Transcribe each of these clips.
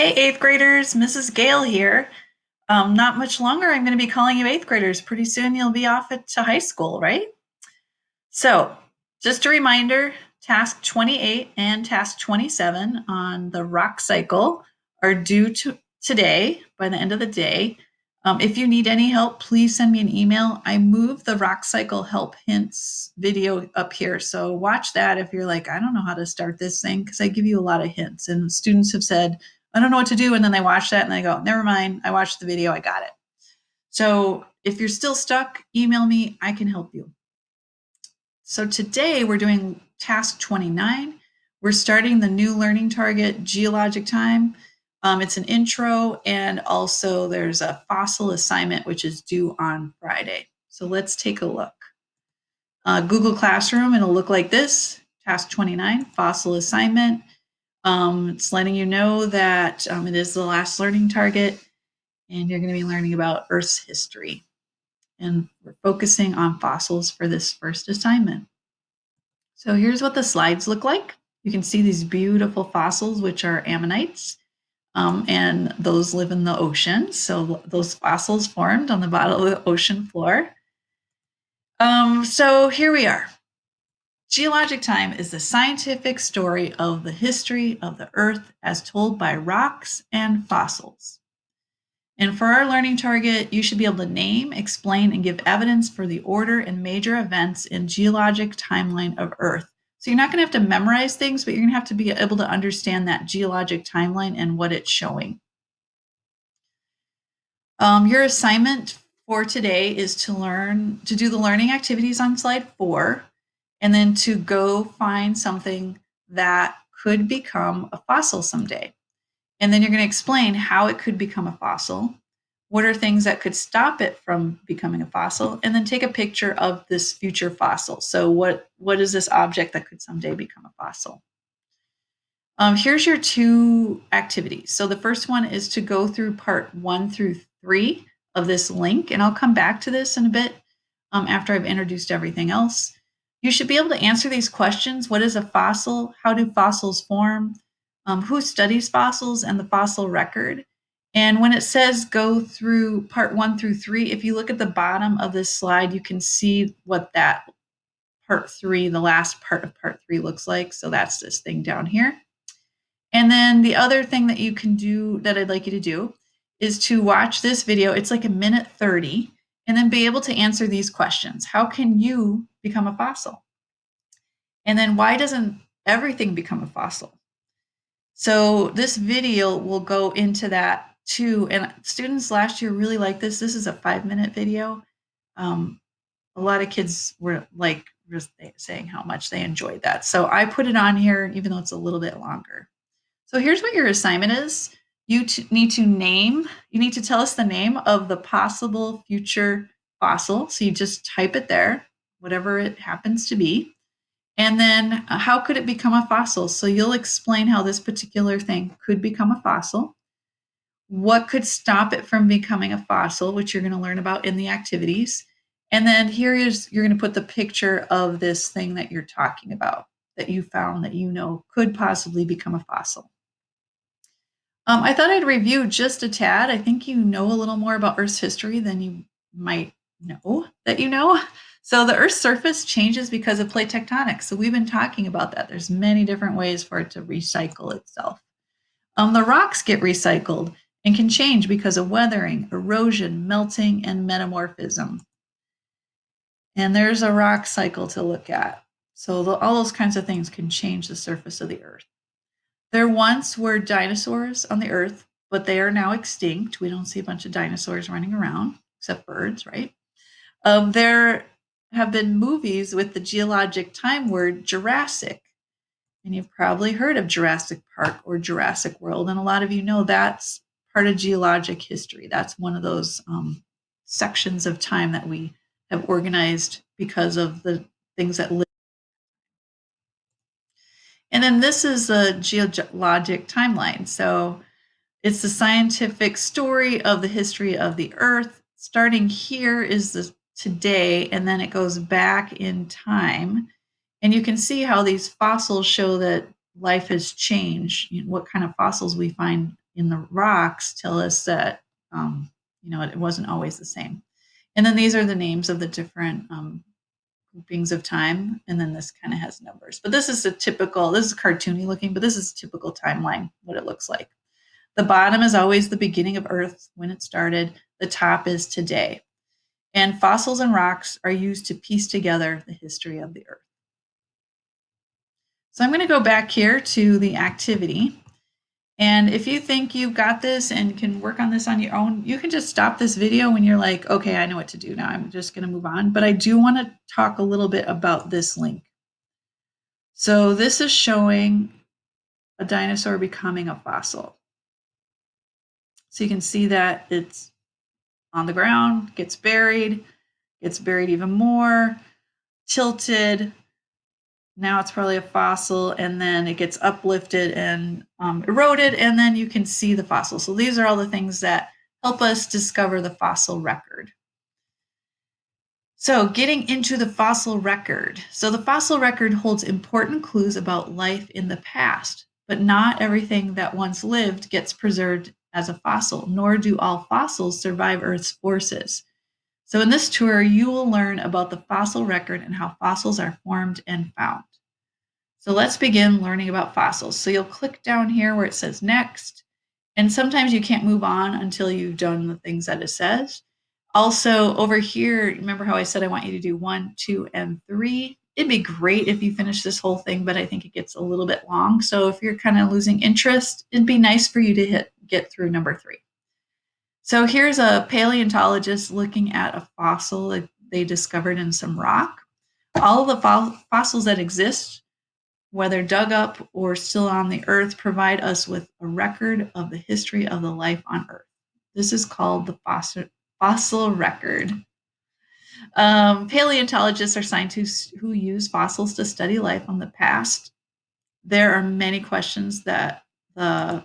Hey, eighth graders, Mrs. Gale here. Not much longer, I'm going to be calling you eighth graders. Pretty soon you'll be off to high school, right? So, just a reminder, task 28 and task 27 on the rock cycle are due to today by the end of the day. If you need any help, please send me an email. I moved the rock cycle help hints video up here. So watch that if you're like, I don't know how to start this thing, because I give you a lot of hints. And students have said, I don't know what to do. And then they watch that and they go, never mind. I watched the video. I got it. So if you're still stuck, email me. I can help you. So today we're doing task 29. We're starting the new learning target, geologic time. It's an intro, and also there's a fossil assignment, which is due on Friday. So let's take a look. Google Classroom, it'll look like this, task 29, fossil assignment. It's letting you know that it is the last learning target, and you're going to be learning about Earth's history. And we're focusing on fossils for this first assignment. So here's what the slides look like. You can see these beautiful fossils, which are ammonites, and those live in the ocean. So those fossils formed on the bottom of the ocean floor. So here we are. Geologic time is the scientific story of the history of the Earth as told by rocks and fossils. And for our learning target, you should be able to name, explain, and give evidence for the order and major events in geologic timeline of Earth. So you're not going to have to memorize things, but you're going to have to be able to understand that geologic timeline and what it's showing. Your assignment for today is to do the learning activities on slide 4, and then to go find something that could become a fossil someday. And then you're going to explain how it could become a fossil. What are things that could stop it from becoming a fossil? And then take a picture of this future fossil. So what is this object that could someday become a fossil? Here's your 2 activities. So the first one is to go through part 1 through 3 of this link, and I'll come back to this in a bit after I've introduced everything else. You should be able to answer these questions. What is a fossil? How do fossils form? Who studies fossils and the fossil record? And when it says go through part 1 through 3, if you look at the bottom of this slide, you can see what that part 3, the last part of part 3 looks like. So that's this thing down here. And then the other thing that you can do that I'd like you to do is to watch this video. It's like 1:30, and then be able to answer these questions. How can you become a fossil? And then why doesn't everything become a fossil? So this video will go into that too. And students last year really liked this. This is a 5-minute video. A lot of kids were like just saying how much they enjoyed that. So I put it on here, even though it's a little bit longer. So here's what your assignment is. You need to tell us the name of the possible future fossil. So you just type it there, whatever it happens to be. And then how could it become a fossil? So you'll explain how this particular thing could become a fossil. What could stop it from becoming a fossil, which you're going to learn about in the activities. And then you're going to put the picture of this thing that you're talking about, that you found that you know could possibly become a fossil. I thought I'd review just a tad. I think you know a little more about Earth's history than you might know that you know. So the Earth's surface changes because of plate tectonics. So we've been talking about that. There's many different ways for it to recycle itself. The rocks get recycled and can change because of weathering, erosion, melting, and metamorphism. And there's a rock cycle to look at. So all those kinds of things can change the surface of the Earth. There once were dinosaurs on the Earth, but they are now extinct. We don't see a bunch of dinosaurs running around, except birds, right? There have been movies with the geologic time word Jurassic. And you've probably heard of Jurassic Park or Jurassic World. And a lot of you know that's part of geologic history. That's one of those sections of time that we have organized because of the things that live. And then this is the geologic timeline. So it's the scientific story of the history of the Earth. Starting here is the today, and then it goes back in time. And you can see how these fossils show that life has changed, what kind of fossils we find in the rocks tell us that, it wasn't always the same. And then these are the names of the different groupings of time. And then this kind of has numbers. But this is cartoony looking, but this is a typical timeline, what it looks like. The bottom is always the beginning of Earth when it started. The top is today. And fossils and rocks are used to piece together the history of the Earth. So I'm going to go back here to the activity. And if you think you've got this and can work on this on your own, you can just stop this video when you're like, okay, I know what to do now. I'm just going to move on. But I do want to talk a little bit about this link. So this is showing a dinosaur becoming a fossil. So you can see that it's on the ground, gets buried even more, tilted. Now it's probably a fossil, and then it gets uplifted and eroded, and then you can see the fossil. So these are all the things that help us discover the fossil record. So getting into the fossil record. So the fossil record holds important clues about life in the past, but not everything that once lived gets preserved as a fossil, nor do all fossils survive Earth's forces. So in this tour, you will learn about the fossil record and how fossils are formed and found. So let's begin learning about fossils. So you'll click down here where it says next, and sometimes you can't move on until you've done the things that it says. Also over here, remember how I said I want you to do 1, 2, and 3? It'd be great if you finish this whole thing, but I think it gets a little bit long. So if you're kind of losing interest, it'd be nice for you to get through number 3. So here's a paleontologist looking at a fossil that they discovered in some rock. All of the fossils that exist, whether dug up or still on the Earth, provide us with a record of the history of the life on Earth. This is called the fossil record. Paleontologists are scientists who use fossils to study life on the past. There are many questions that the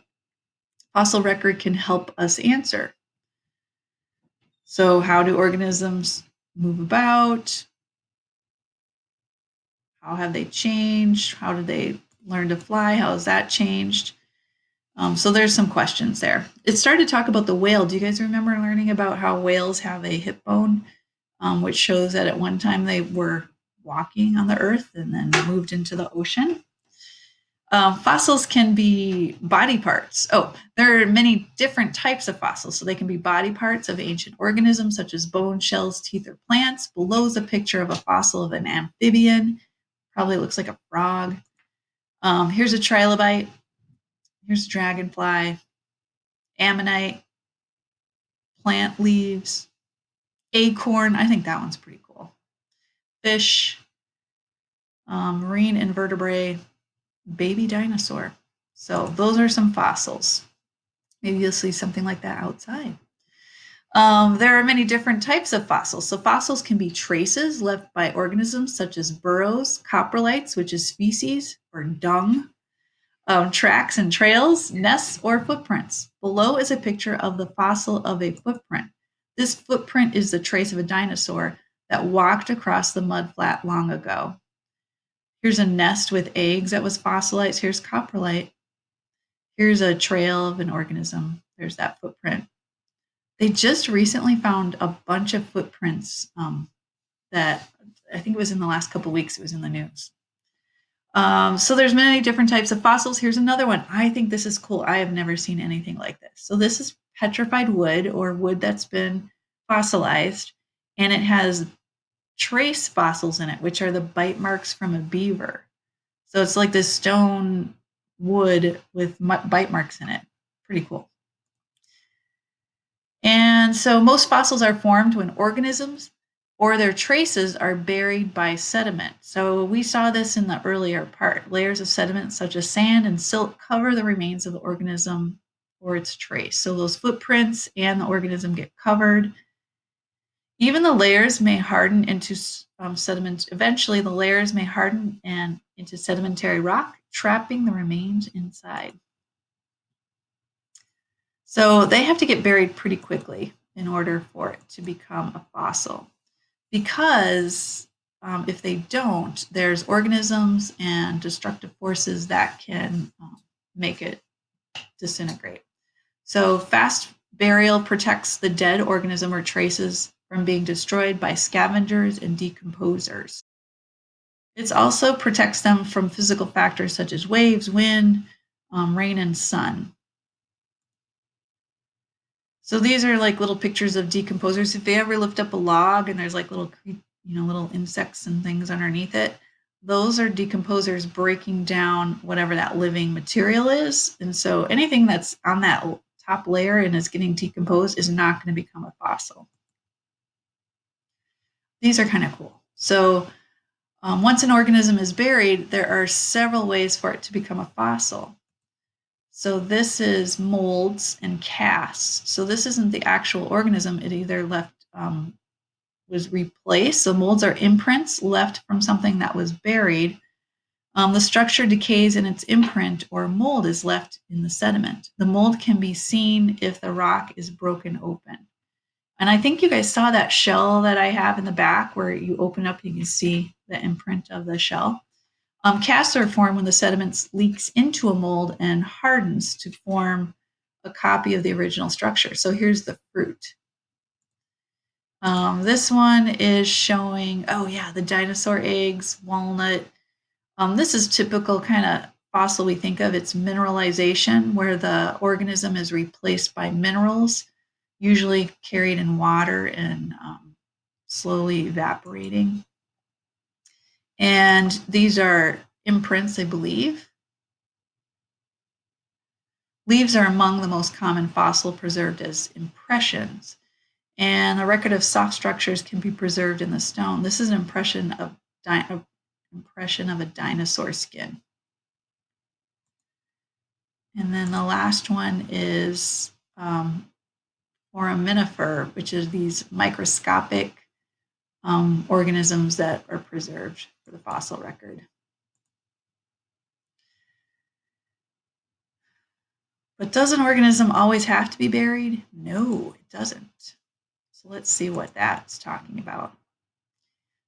fossil record can help us answer. So how do organisms move about? How have they changed? How did they learn to fly? How has that changed? So there's some questions there. It started to talk about the whale. Do you guys remember learning about how whales have a hip bone, which shows that at one time they were walking on the earth and then moved into the ocean? Fossils can be body parts. There are many different types of fossils. So they can be body parts of ancient organisms such as bones, shells, teeth, or plants. Below is a picture of a fossil of an amphibian. Probably looks like a frog. Here's a trilobite. Here's a dragonfly, ammonite, plant leaves, acorn. I think that one's pretty cool. Fish, marine invertebrate, baby dinosaur. So those are some fossils. Maybe you'll see something like that outside. There are many different types of fossils. So fossils can be traces left by organisms such as burrows, coprolites, which is feces or dung, tracks and trails, nests, or footprints. Below is a picture of the fossil of a footprint. This footprint is the trace of a dinosaur that walked across the mudflat long ago. Here's a nest with eggs that was fossilized. Here's coprolite. Here's a trail of an organism. There's that footprint. They just recently found a bunch of footprints that I think it was in the last couple of weeks. It was in the news. So there's many different types of fossils. Here's another one. I think this is cool. I have never seen anything like this. So this is petrified wood or wood that's been fossilized, and it has trace fossils in it, which are the bite marks from a beaver. So it's like this stone wood with bite marks in it. Pretty cool. And so most fossils are formed when organisms or their traces are buried by sediment. So we saw this in the earlier part. Layers of sediment such as sand and silt cover the remains of the organism or its trace. So those footprints and the organism get covered. Even the layers may harden into sediment. Eventually, the layers may harden and into sedimentary rock, trapping the remains inside. So they have to get buried pretty quickly in order for it to become a fossil. Because if they don't, there's organisms and destructive forces that can make it disintegrate. So fast burial protects the dead organism or traces from being destroyed by scavengers and decomposers. It also protects them from physical factors such as waves, wind, rain, and sun. So these are like little pictures of decomposers. If they ever lift up a log and there's like little, little insects and things underneath it, those are decomposers breaking down whatever that living material is. And so anything that's on that top layer and is getting decomposed is not going to become a fossil. These are kind of cool. So once an organism is buried, there are several ways for it to become a fossil. So this is molds and casts. So this isn't the actual organism. It either was replaced. So molds are imprints left from something that was buried. The structure decays and its imprint or mold is left in the sediment. The mold can be seen if the rock is broken open. And I think you guys saw that shell that I have in the back where you open up, you can see the imprint of the shell. Casts are formed when the sediment leaks into a mold and hardens to form a copy of the original structure. So here's the fruit. This one is showing, oh yeah, the dinosaur eggs, walnut. This is typical kind of fossil we think of. It's mineralization, where the organism is replaced by minerals, usually carried in water and slowly evaporating. And these are imprints, I believe. Leaves are among the most common fossil preserved as impressions. And the record of soft structures can be preserved in the stone. This is an impression of a dinosaur skin. And then the last one is foraminifer, which is these microscopic organisms that are preserved for the fossil record. But does an organism always have to be buried? No, it doesn't. So let's see what that's talking about.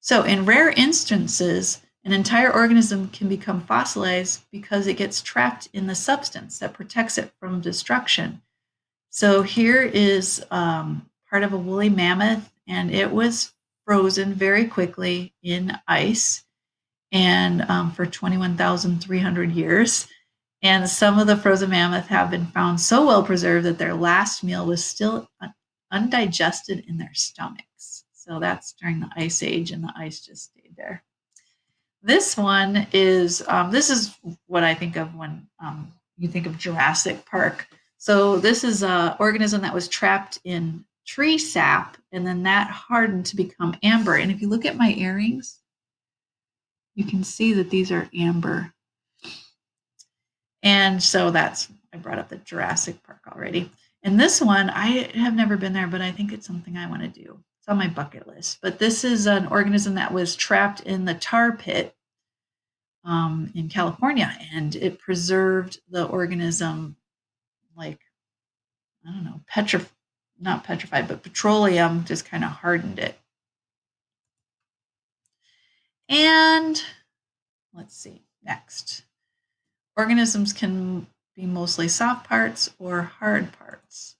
So in rare instances, an entire organism can become fossilized because it gets trapped in the substance that protects it from destruction. So here is part of a woolly mammoth, and it was frozen very quickly in ice and for 21,300 years. And some of the frozen mammoth have been found so well preserved that their last meal was still undigested in their stomachs. So that's during the Ice Age, and the ice just stayed there. This one is, this is what I think of when you think of Jurassic Park. So this is an organism that was trapped in tree sap, and then that hardened to become amber. And if you look at my earrings, you can see that these are amber. And so I brought up the Jurassic Park already. And this one, I have never been there, but I think it's something I want to do. It's on my bucket list. But this is an organism that was trapped in the tar pit in California, and it preserved the organism like, I don't know, not petrified, but petroleum just kind of hardened it. And let's see, next. Organisms can be mostly soft parts or hard parts.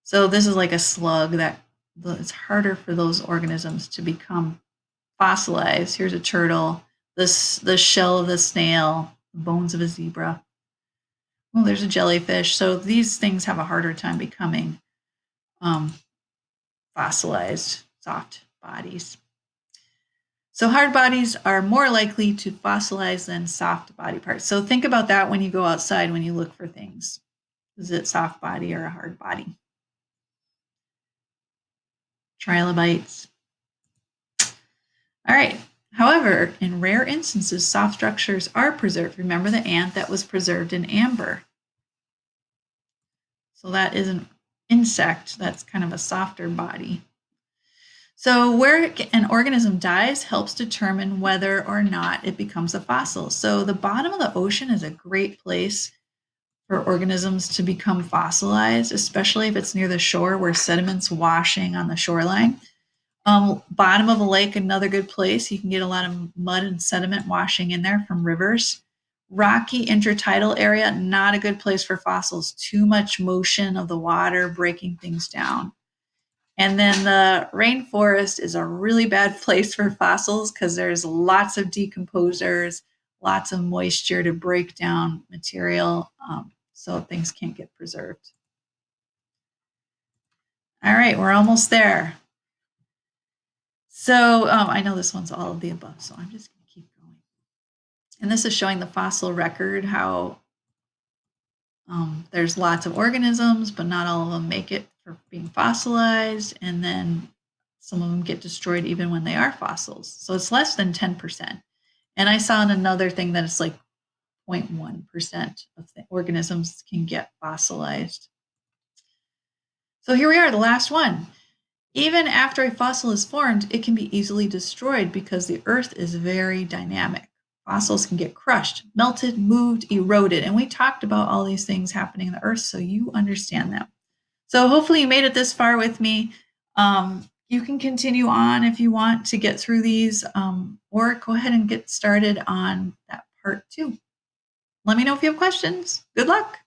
So this is like a slug that it's harder for those organisms to become fossilized. Here's a turtle, the shell of a snail, the bones of a zebra. Oh, there's a jellyfish. So these things have a harder time becoming fossilized, soft bodies. So hard bodies are more likely to fossilize than soft body parts. So think about that when you go outside, when you look for things. Is it soft body or a hard body? Trilobites. All right. However, in rare instances, soft structures are preserved. Remember the ant that was preserved in amber. So that is an insect. That's kind of a softer body. So where an organism dies helps determine whether or not it becomes a fossil. So the bottom of the ocean is a great place for organisms to become fossilized, especially if it's near the shore where sediment's washing on the shoreline. Bottom of a lake, another good place. You can get a lot of mud and sediment washing in there from rivers. Rocky intertidal area, not a good place for fossils. Too much motion of the water breaking things down. And then the rainforest is a really bad place for fossils because there's lots of decomposers, lots of moisture to break down material, so things can't get preserved. All right, we're almost there. So I know this one's all of the above, so I'm just going to keep going. And this is showing the fossil record, how there's lots of organisms, but not all of them make it for being fossilized. And then some of them get destroyed even when they are fossils. So it's less than 10%. And I saw in another thing that it's like 0.1% of the organisms can get fossilized. So here we are, the last one. Even after a fossil is formed, it can be easily destroyed because the earth is very dynamic. Fossils can get crushed, melted, moved, eroded. And we talked about all these things happening in the earth so you understand them. So hopefully you made it this far with me. You can continue on if you want to get through these, or go ahead and get started on that part 2. Let me know if you have questions. Good luck.